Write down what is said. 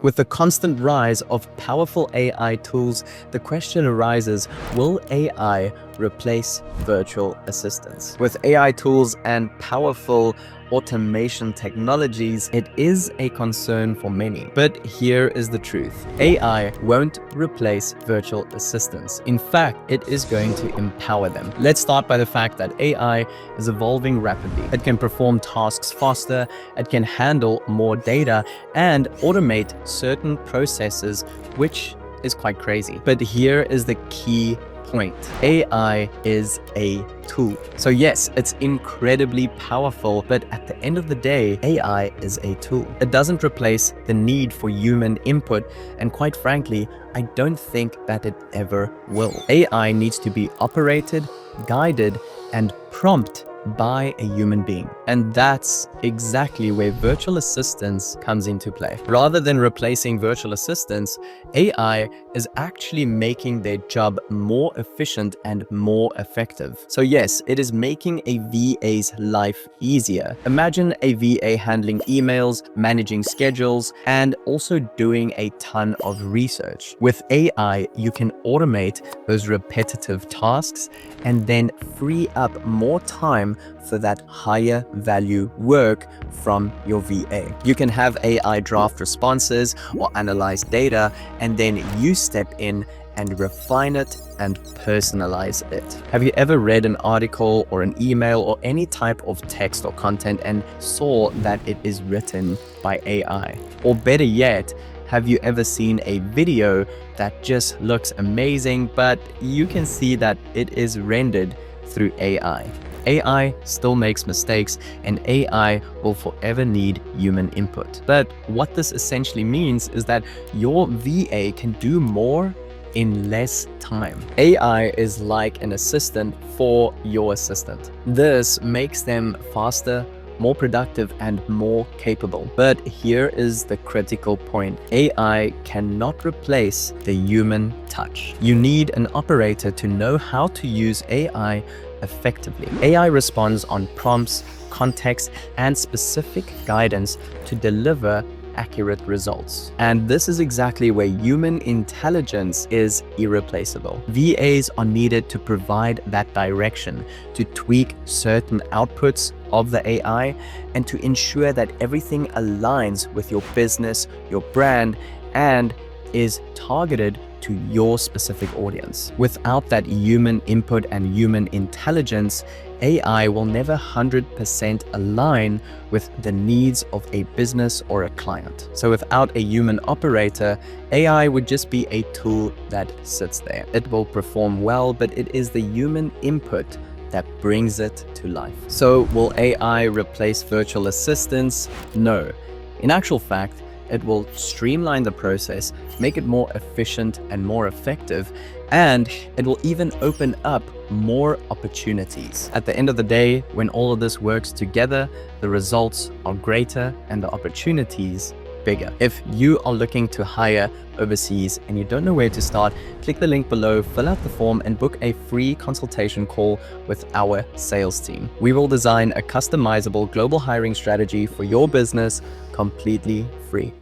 With the constant rise of powerful AI tools, the question arises, will AI replace virtual assistants? With AI tools and powerful automation technologies, it is a concern for many. But here is the truth. AI won't replace virtual assistants. In fact, it is going to empower them. Let's start by the fact that AI is evolving rapidly. It can perform tasks faster, it can handle more data, and automate certain processes, which is quite crazy. But here is the key point. AI is a tool. So yes, it's incredibly powerful, but at the end of the day, AI is a tool. It doesn't replace the need for human input, and quite frankly, I don't think that it ever will. AI needs to be operated, guided, and prompted by a human being. And that's exactly where virtual assistants comes into play. Rather than replacing virtual assistants, AI is actually making their job more efficient and more effective. So yes, it is making a VA's life easier. Imagine a VA handling emails, managing schedules, and also doing a ton of research. With AI, you can automate those repetitive tasks and then free up more time for that higher value work from your VA. You can have AI draft responses or analyze data, and then you step in and refine it and personalize it. Have you ever read an article or an email or any type of text or content and saw that it is written by AI? Or better yet, have you ever seen a video that just looks amazing, but you can see that it is rendered through AI? AI still makes mistakes, and AI will forever need human input. But what this essentially means is that your VA can do more in less time. AI is like an assistant for your assistant. This makes them faster, more productive, and more capable. But here is the critical point. AI cannot replace the human touch. You need an operator to know how to use AI effectively. AI responds on prompts, context, and specific guidance to deliver accurate results. And this is exactly where human intelligence is irreplaceable. VAs are needed to provide that direction, to tweak certain outputs of the AI, and to ensure that everything aligns with your business, your brand, and is targeted to your specific audience. Without that human input and human intelligence, AI will never 100% align with the needs of a business or a client. So without a human operator, AI would just be a tool that sits there. It will perform well, but it is the human input that brings it to life. So will AI replace virtual assistants? No. In actual fact, it will streamline the process, make it more efficient and more effective, and it will even open up more opportunities. At the end of the day, when all of this works together, the results are greater and the opportunities bigger. If you are looking to hire overseas and you don't know where to start, click the link below, fill out the form, and book a free consultation call with our sales team. We will design a customizable global hiring strategy for your business completely free.